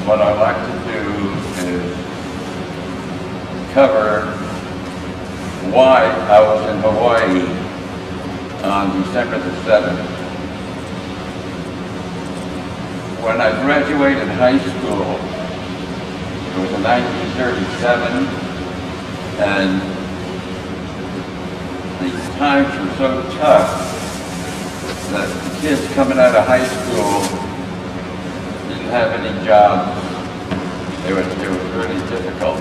what I'd like to do is cover why I was in Hawaii on December the 7th. When I graduated high school, it was in 1937, and these times were so tough that the kids coming out of high school didn't have any jobs. It was really difficult.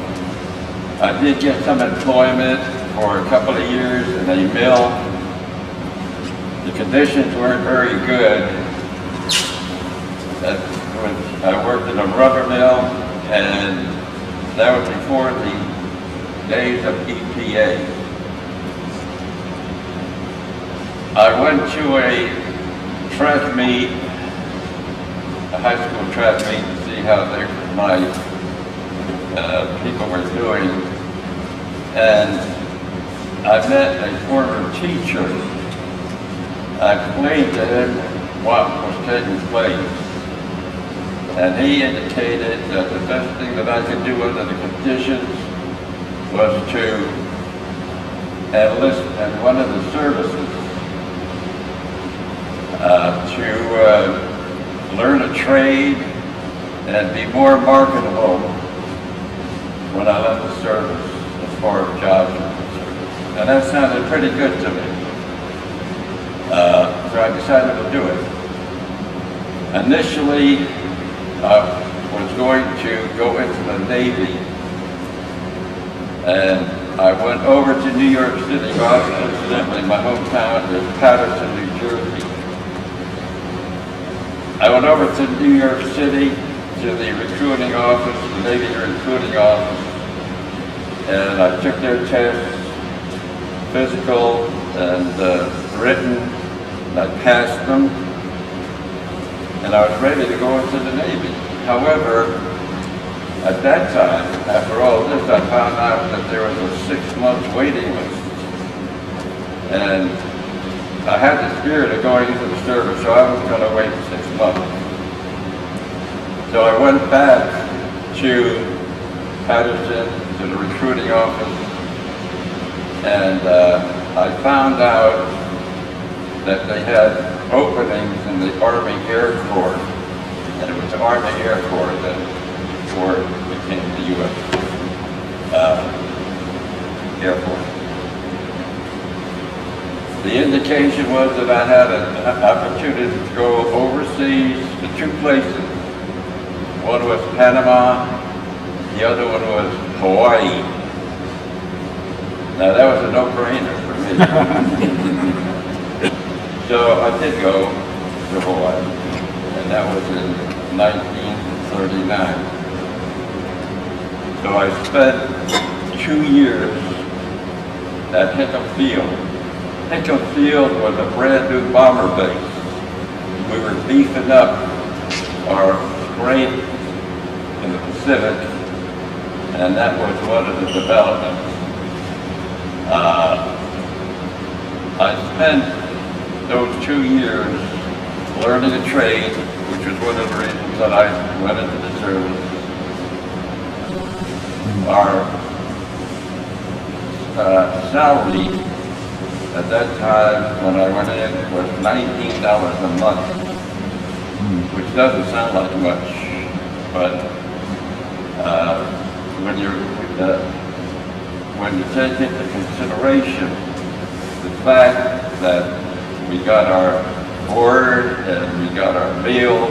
I did get some employment for a couple of years in a mill. The conditions weren't very good. I worked in a rubber mill, and that was before the days of EPA. I went to a track meet, a high school track meet, to see how my people were doing, and I met a former teacher. I explained to him what was taking place, and he indicated that the best thing that I could do under the conditions was to enlist in one of the services to learn a trade and be more marketable when I left the service as far as jobs are concerned. And that sounded pretty good to me. So I decided to do it. Initially, I was going to go into the Navy, and I went over to New York City. Incidentally, my hometown is Paterson, New Jersey. I went over to New York City to the recruiting office, the Navy recruiting office, and I took their tests, physical and written, and I passed them, and I was ready to go into the Navy. However, at that time, after all this, I found out that there was a 6-month waiting list. And I had the spirit of going into the service, so I was going to wait 6 months. So I went back to Paterson, to the recruiting office, and I found out that they had openings in the Army Air Corps, and it was the Army Air Corps that before it became the U.S. Air Force. The indication was that I had an opportunity to go overseas to 2 places. One was Panama, the other one was Hawaii. Now that was a no-brainer for me. So I did go to Hawaii, and that was in 1939. So I spent 2 years at Hickam Field. Hickam Field was a brand new bomber base. We were beefing up our strength in the Pacific, and that was one of the developments. I spent those 2 years learning a trade, which was one of the reasons that I went into the service. Our salary at that time when I went in was $19 a month, which doesn't sound like much, but when you take into consideration the fact that we got our board and we got our meal,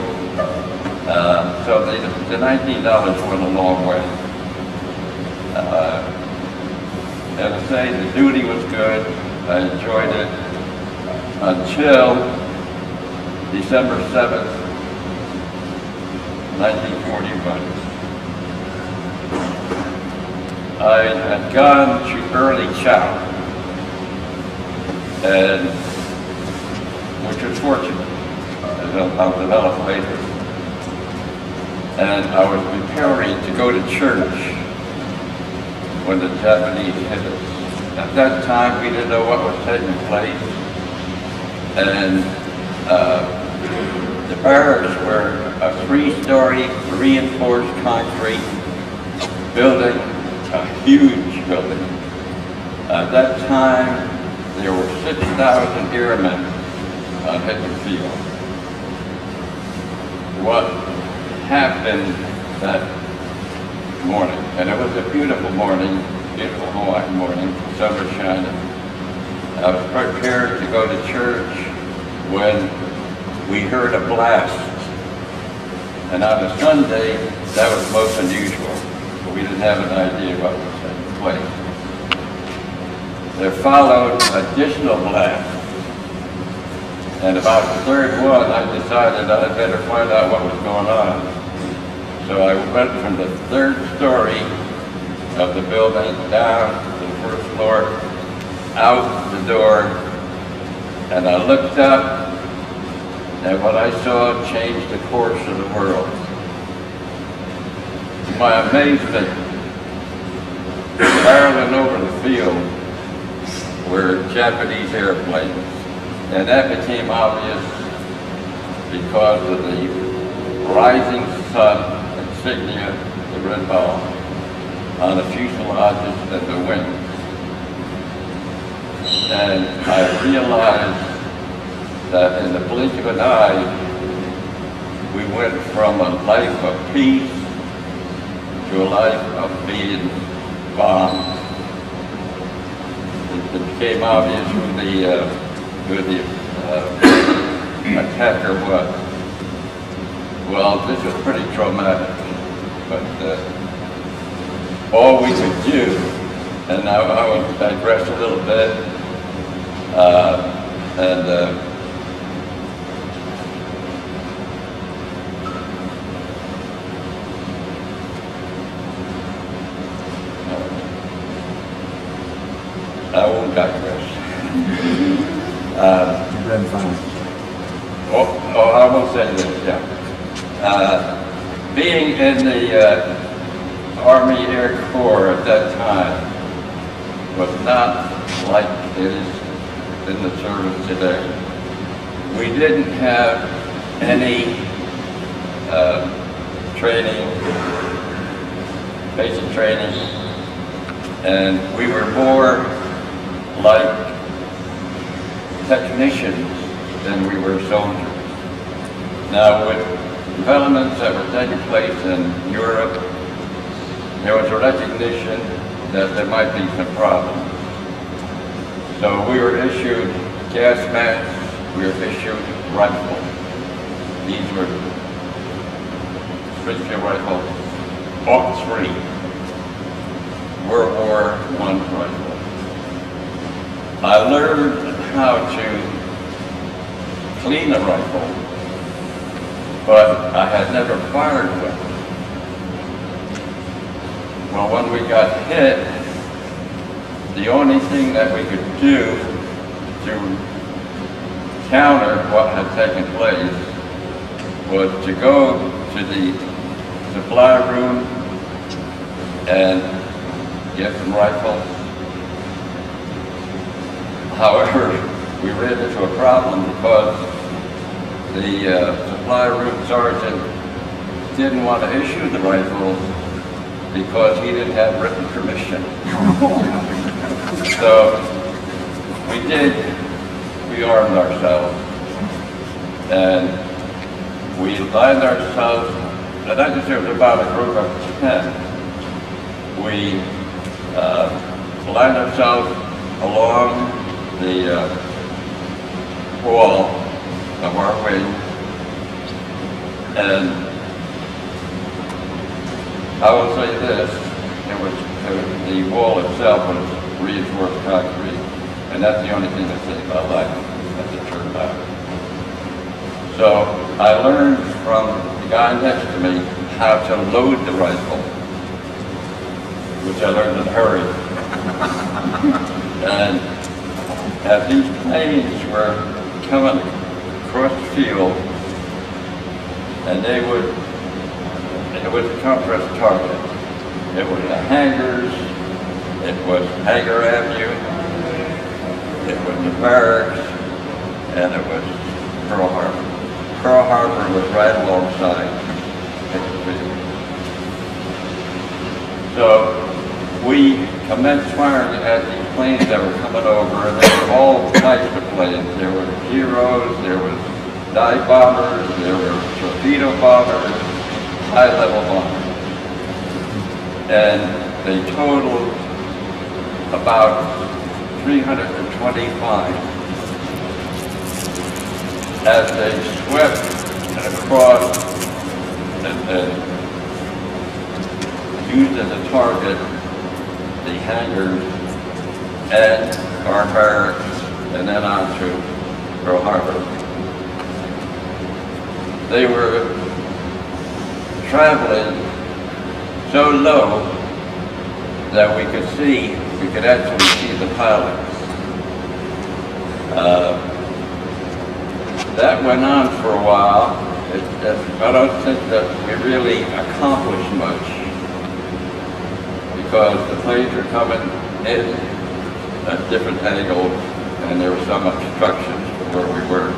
so the $19 went a long way. And to say the duty was good, I enjoyed it until December 7th, 1941. I had gone to early chow, and which was fortunate, as I'll develop later. And I was preparing to go to church when the Japanese hit us. At that time, we didn't know what was taking place, and the barracks were a 3-story reinforced concrete building, a huge building. At that time, there were 6,000 airmen on Hickory Field. What happened that morning, and it was a beautiful morning, beautiful Hawaiian morning, sun was shining. I was prepared to go to church when we heard a blast. And on a Sunday, that was most unusual. But we didn't have an idea what was taking place. There followed additional blasts. And about the third one, I decided I'd better find out what was going on. So I went from the 3rd story of the building down to the 1st floor, out the door, and I looked up, and what I saw changed the course of the world. To my amazement, barreling over the field were Japanese airplanes, and that became obvious because of the rising sun insignia, the red ball, on the fuselages and the wings. And I realized that in the blink of an eye, we went from a life of peace to a life of being bombed. It became obvious who the attacker was. Well, this was pretty traumatic, but all we could do, and I will digress a little bit, I won't digress. I will say this, yeah. Being in the Army Air Corps at that time was not like it is in the service today. We didn't have any training, basic training, and we were more like technicians than we were soldiers. Now, with developments that were taking place in Europe, there was a recognition that there might be some problems. So we were issued gas masks, we were issued rifles. These were Springfield rifles, Mark III, World War I rifles. I learned how to clean a rifle, but I had never fired with it. Well, when we got hit, the only thing that we could do to counter what had taken place was to go to the supply room and get some rifles. However, we ran into a problem because the supply room sergeant didn't want to issue the rifles because he didn't have written permission. So we armed ourselves, and we lined ourselves, and I just there was about a group of 10. We lined ourselves along the wall of our wing, and I will say this, the wall itself was reinforced concrete, and that's the only thing that saved my life, as it turned out. So I learned from the guy next to me how to load the rifle, which I learned in a hurry. And as these planes were coming across the field, and it was a compressed target. It was the hangars, it was Hangar Avenue, it was the barracks, and it was Pearl Harbor. Pearl Harbor was right alongside. So we commenced firing at these planes that were coming over, and there were all types of planes. There were Heroes, there was dive bombers, there were torpedo bombers, high-level bombers. And they totaled about 325 as they swept across and used as a target the hangars and our barracks and then on to Pearl Harbor. They were traveling so low that we could actually see the pilots. That went on for a while. I don't think that we really accomplished much because the planes were coming in at different angles and there were some obstructions from where we were.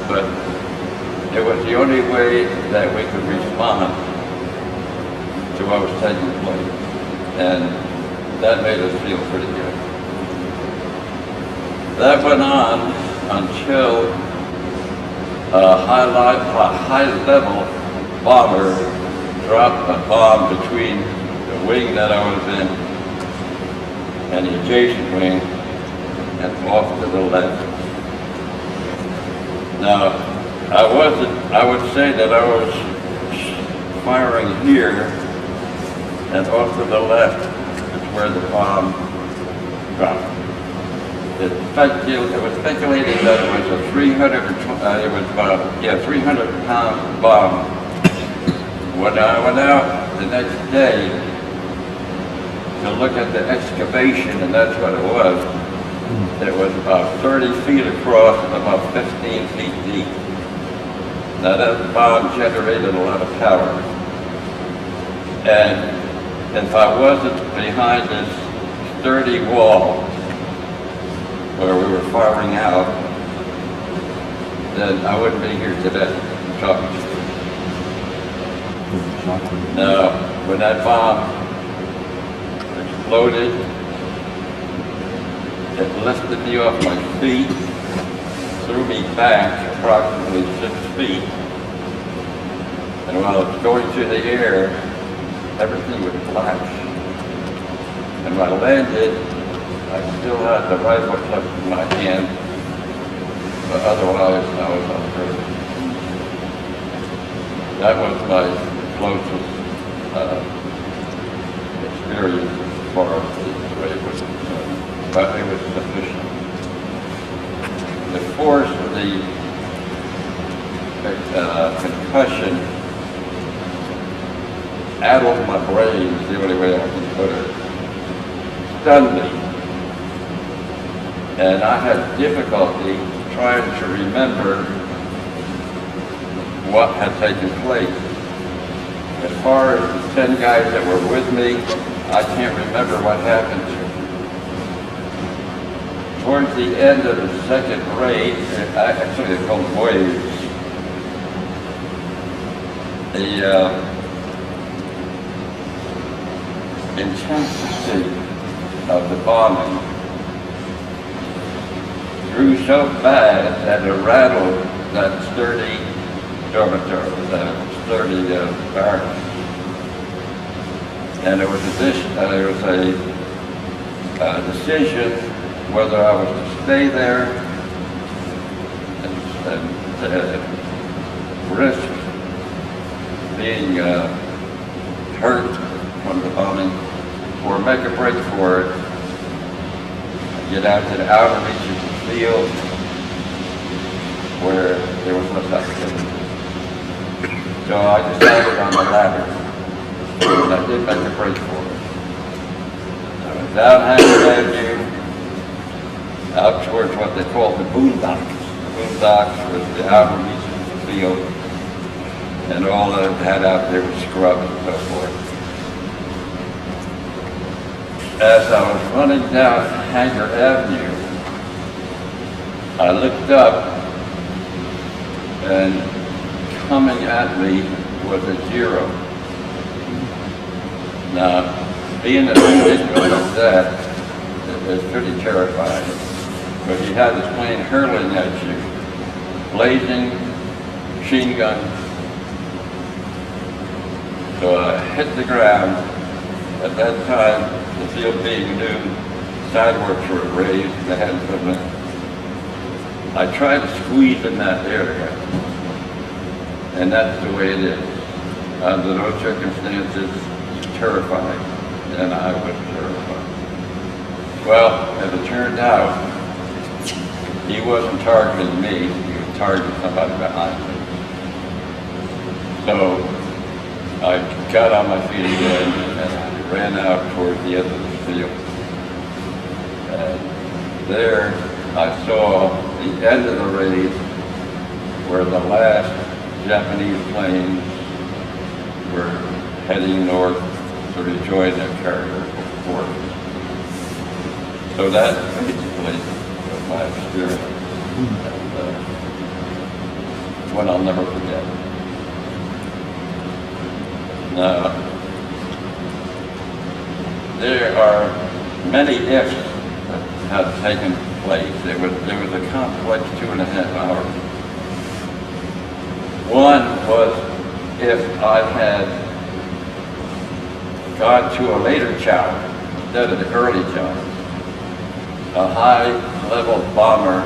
But it was the only way that we could respond to what was taking place. And that made us feel pretty good. That went on until a high-level bomber dropped a bomb between the wing that I was in and the adjacent wing and off to the left. Now, I would say that I was firing here, and off to the left is where the bomb dropped. It was speculated that it was a 300-pound bomb. When I went out the next day to look at the excavation, and that's what it was about 30 feet across and about 15 feet deep. Now that bomb generated a lot of power. And if I wasn't behind this sturdy wall where we were firing out, then I wouldn't be here today talking to you. Now, when that bomb exploded, it lifted me off my feet, threw me back approximately 6 feet, and while it was going through the air, everything would flash. And when I landed, I still had the rifle kept in my hand, but otherwise I was unhurt. That was my closest experience as far as the way it was concerned, but it was sufficient. The force of the concussion addled my brain, is the only way I can put it. Stunned me. And I had difficulty trying to remember what had taken place. As far as the 10 guys that were with me, I can't remember what happened to them. Towards the end of the second raid, actually it's called voyage, the intensity of the bombing grew so fast that it rattled that sturdy dormitory, that sturdy barracks. And it was a decision whether I was to stay there and risk being hurt from the bombing, or make a break for it, get out to the outer reaches of the field where there was less activity. So I decided on the latter, and I did make a break for it. I was down Harbor Avenue, out towards what they called the boondocks. The boondocks was the outer reaches of the field, and all that it had out there was scrub and so forth. As I was running down Harbor Avenue, I looked up and coming at me was a Giro. Now, being an individual like that is pretty terrifying. But he had this plane hurling at you, blazing machine gun. So I hit the ground. At that time, the field being new, sidewalks were raised, they hadn't put them in. I tried to squeeze in that area, and that's the way it is. Under those circumstances, it's terrifying, and I was terrified. Well, as it turned out, he wasn't targeting me, he was targeting somebody behind me. So I got on my feet again and I ran out toward the end of the field. And there I saw the end of the race where the last Japanese planes were heading north to rejoin their carrier force. So that basically was my experience, and one I'll never forget. Now, there are many ifs that have taken place. There was a complex 2.5 hours. One was if I had gone to a later challenge instead of the early challenge. A high-level bomber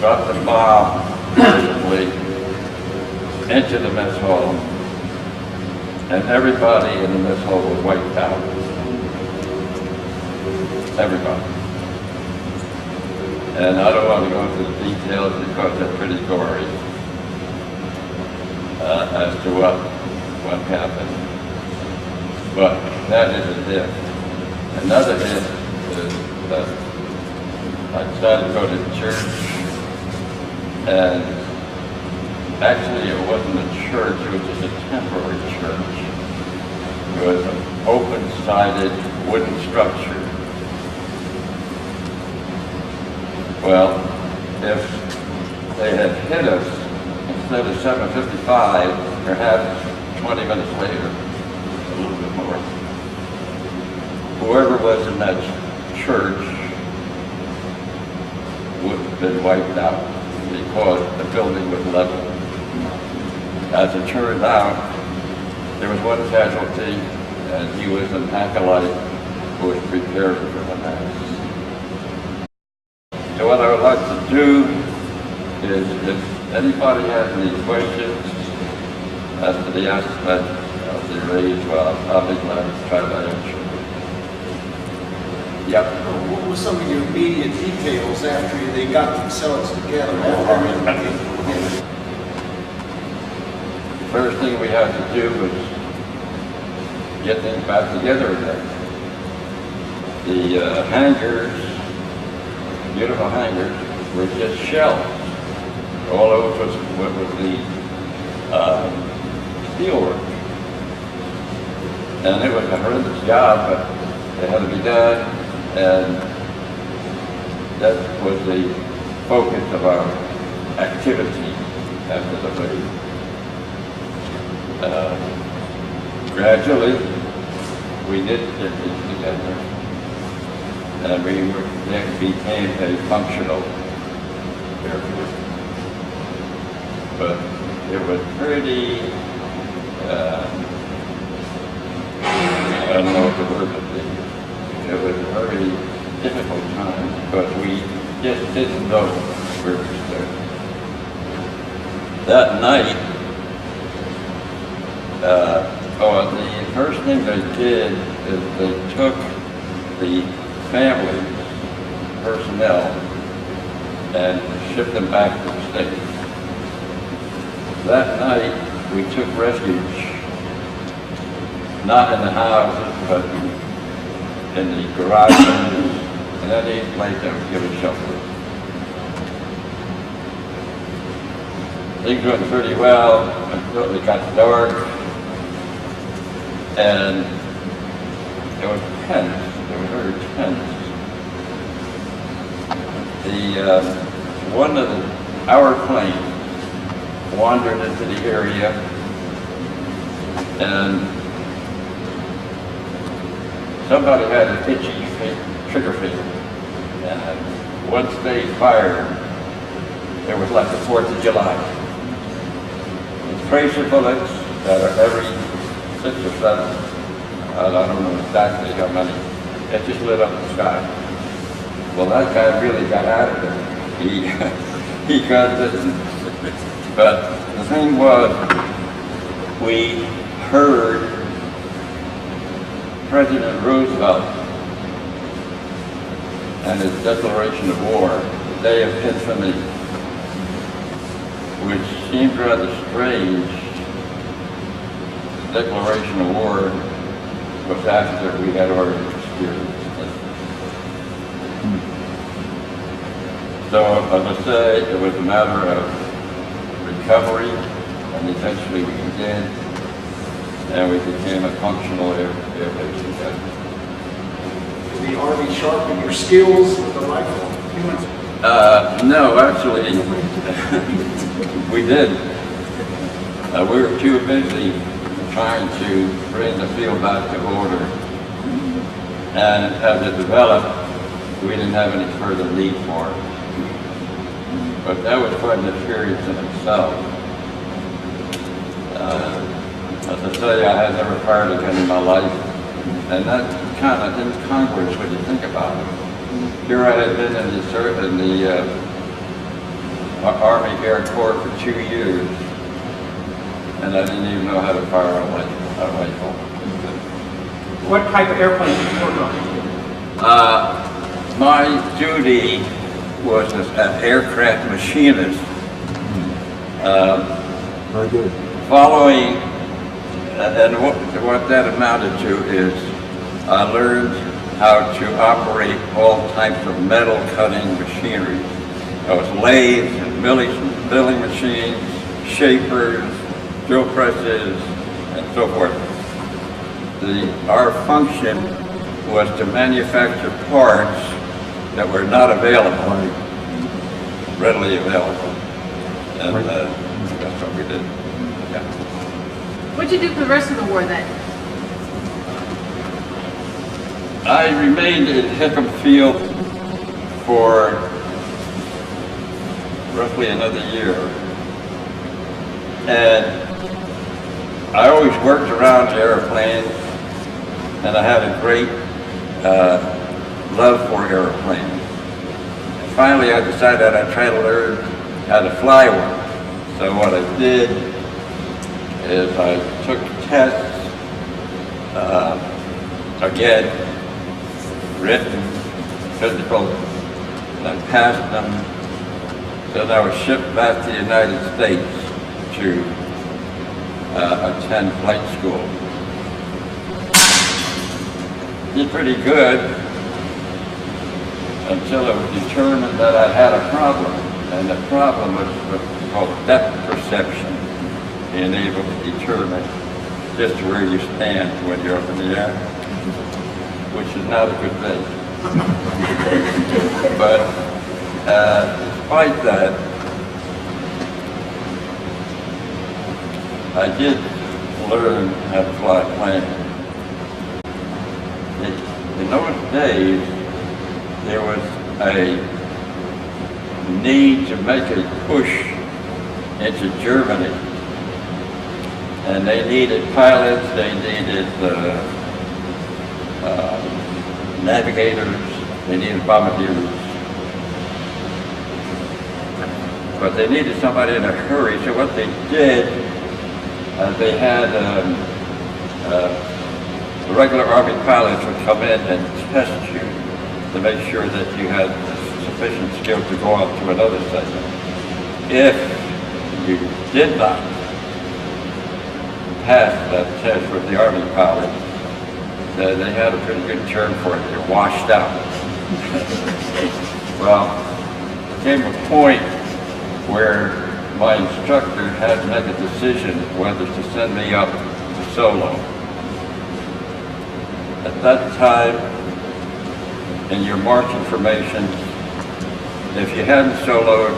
dropped the bomb perfectly into the mess hall, and everybody in the mess hall was wiped out. Everybody. And I don't want to go into the details because they're pretty gory as to what happened. But that is a if. Another if is that I decided to go to church, and actually it wasn't a church, it was just a temporary church. It was an open-sided wooden structure. Well, if they had hit us instead of 7:55, perhaps 20 minutes later, a little bit more, whoever was in that church would have been wiped out because the building was level. As it turned out, there was one casualty, and he was an acolyte who was preparing for the Mass. So what I would like to do is, if anybody has any questions as to the aspect of the race, well, I'll be glad to try to answer. Yep. What were some of your immediate details after they got themselves together? The first thing we had to do was get things back together again. The hangars, beautiful hangars, were just shells. All over was what was the steelwork. And it was a horrendous job, but it had to be done. And that was the focus of our activity after the race. Gradually, we did get things together, and we became a functional airport. But it was pretty, I don't know what the word would be. It was a very difficult time because we just didn't know where to start. That night, the first thing they did is they took the families, personnel, and shipped them back to the States. That night, we took refuge, not in the houses, but in the garages, and any place that would give us shelter. Things went pretty well until it got dark, and it was tense. It was very tense. Our plane wandered into the area, and somebody had an itchy trigger finger. And once they fired, it was like the 4th of July. The tracer bullets that are every 6 or 7, I don't know exactly how many, it just lit up the sky. Well, that guy really got out of it. He got it. But the thing was, we heard President Roosevelt and his declaration of war, the day of infamy, which seemed rather strange. The declaration of war was after we had already experienced it. So I must say it was a matter of recovery, and eventually we did, and we became a functional air base again. Did the Army sharpen your skills with the rifle? No, actually, we didn't. We were too busy trying to bring the field back to order. And as it developed, we didn't have any further need for it. But that was quite an experience in itself. As I say, I had never fired a gun in my life. And that's kind of incongruous when you think about it. Here I had been in the Army Air Corps for 2 years, and I didn't even know how to fire a rifle. What type of airplane did you work on? My duty was as an aircraft machinist. Very good. Following, and what that amounted to is I learned how to operate all types of metal cutting machinery. That was lathes and milling machines, shapers, drill presses, and so forth. Our function was to manufacture parts that were not available, readily available. And that's what we did. Yeah. What'd you do for the rest of the war then? I remained in Hickam Field for roughly another year. And I always worked around airplanes, and I had a great love for airplanes. And finally, I decided I'd try to learn how to fly one. So what I did is I took tests, again, written, physical, and I passed them. Then I was shipped back to the United States to attend flight school. Did pretty good until it was determined that I had a problem, and the problem was what's called depth perception, being able to determine just where you stand when you're up in the air, which is not a good thing. But despite that, I did learn how to fly a plane. In those days, there was a need to make a push into Germany. And they needed pilots, they needed navigators, they needed bombardiers. But they needed somebody in a hurry, so what they did, they had the regular Army pilots would come in and test you to make sure that you had sufficient skill to go up to another segment. If you did not pass that test with the Army pilots, they had a pretty good term for it. You're washed out. Well, there came a point where my instructor had to make a decision whether to send me up to solo. At that time, in your marching formations, if you hadn't soloed,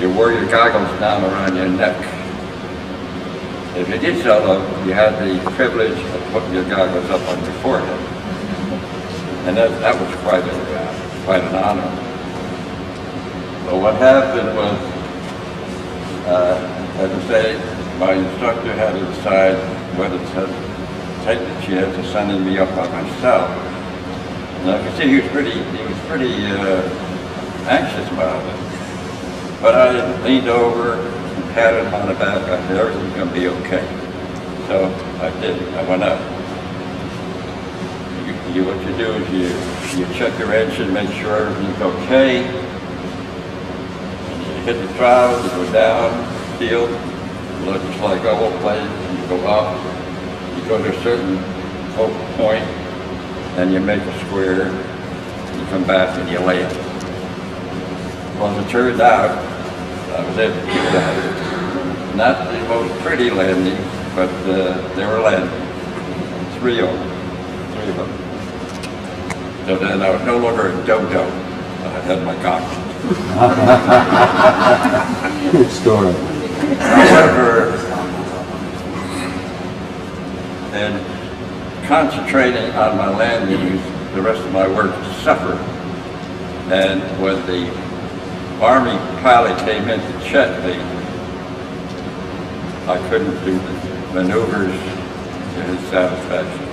you wore your goggles down around your neck If you did sell them, you had the privilege of putting your goggles up on your forehead. And that was quite an honor. So what happened was, as I say, my instructor had to decide whether to take the chance of sending me up by myself. And I could see he was pretty anxious about it. But I leaned over and patted him on the back. I said, everything's going to be okay. So I did. I went up. What you do is you check your engine, make sure everything's okay. And you hit the throttle, you go down, field, looks like oval plate, and you go up. You go to a certain focal point, and you make a square. You come back and you land. Well, as it turned out, I was able to do that. Not the most pretty landing, but they were landing. Three of them. So then I was no longer a dodo. I had my goggles. Good story. However, in concentrating on my landings, the rest of my work suffered. And when the Army pilot came in to check me, I couldn't do the maneuvers to his satisfaction.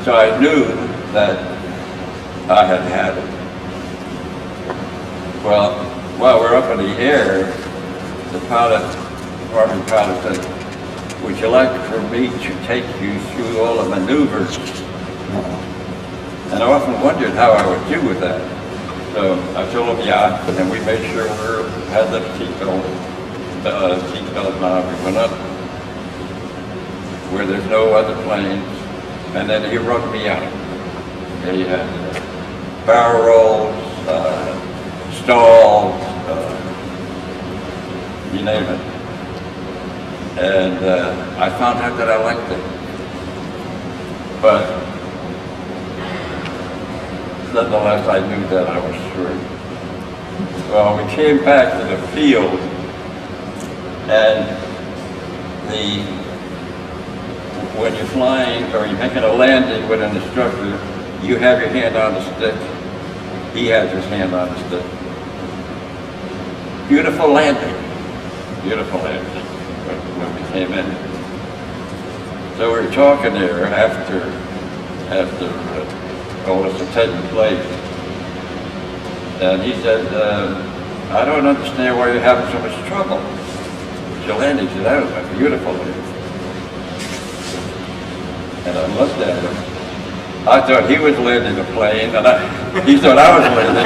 So I knew that I had had it. Well, while we're up in the air, the Army pilot said, would you like for me to take you through all the maneuvers? And I often wondered how I would do with that. So I told him, yeah, and we made sure we had the seatbelt on. We went up where there's no other planes, and then he wrote me out. He had barrel rolls, stalls, you name it. And I found out that I liked it. But nonetheless, I knew that I was through. Well, we came back to the field, and when you're flying or you're making a landing with an instructor, you have your hand on the stick. He has his hand on the stick. Beautiful landing. Beautiful landing when we came in. So we were talking there after all this had taken place. And he said, I don't understand why you're having so much trouble with your landing. He said, that was a beautiful landing. And I looked at him. I thought he was landing a plane, and he thought I was landing.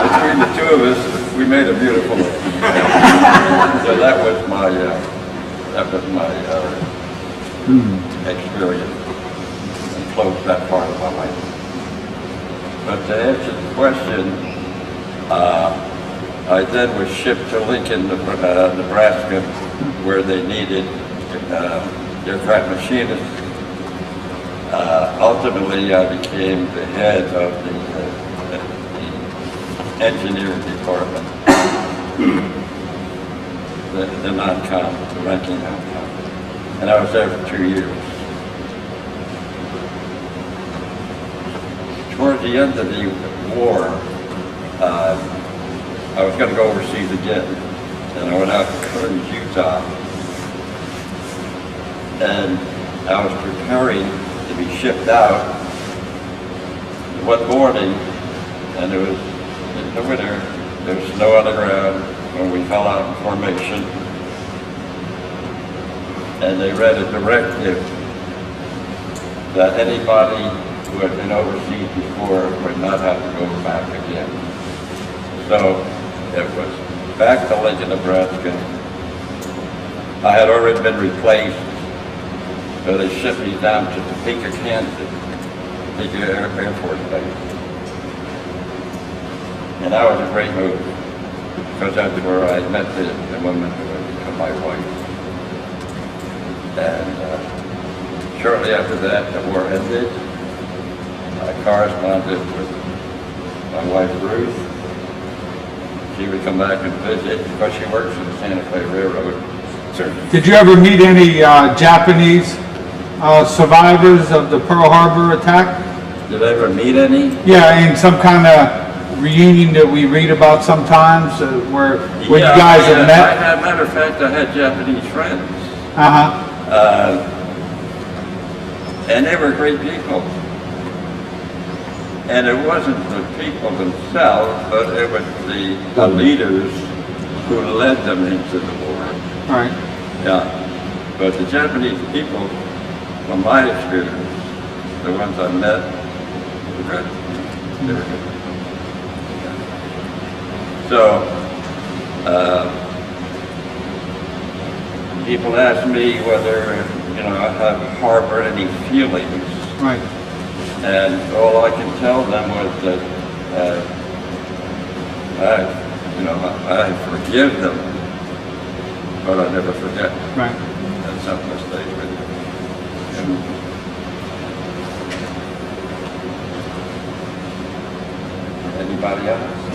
Between the two of us, we made a beautiful landing. So that was my experience, and closed that part of my life. But to answer the question, I then was shipped to Lincoln, Nebraska, where they needed aircraft machinists. Ultimately, I became the head of the engineering department, the non-com, the ranking non-com. And I was there for 2 years. Towards the end of the war, I was going to go overseas again. And I went out to Kearns, Utah. And I was preparing to be shipped out one morning, and it was in the winter. There was snow on the ground when we fell out in formation, and they read a directive that anybody who had been overseas before would not have to go back again. So it was back to Lincoln, Nebraska. I had already been replaced. So they shipped me down to Topeka, Kansas, Topeka Air Force Base. And that was a great move, because that's where I met the woman who would become my wife. And shortly after that, the war ended. I corresponded with my wife, Ruth. She would come back and visit, because she works for the Santa Fe Railroad. Sure. Did you ever meet any Japanese survivors of the Pearl Harbor attack? Did I ever meet any? Yeah, in some kind of reunion that we read about sometimes, where you guys have met. Matter of fact, I had Japanese friends, and they were great people. And it wasn't the people themselves, but it was the leaders who led them into the war. Right. Yeah, but the Japanese people, from my experience, the ones I met, were good. They were good. So, people ask me whether, I harbor any feelings. Right. And all I can tell them was that, I forgive them, but I never forget. Right. That's something that stays with you. Anybody else?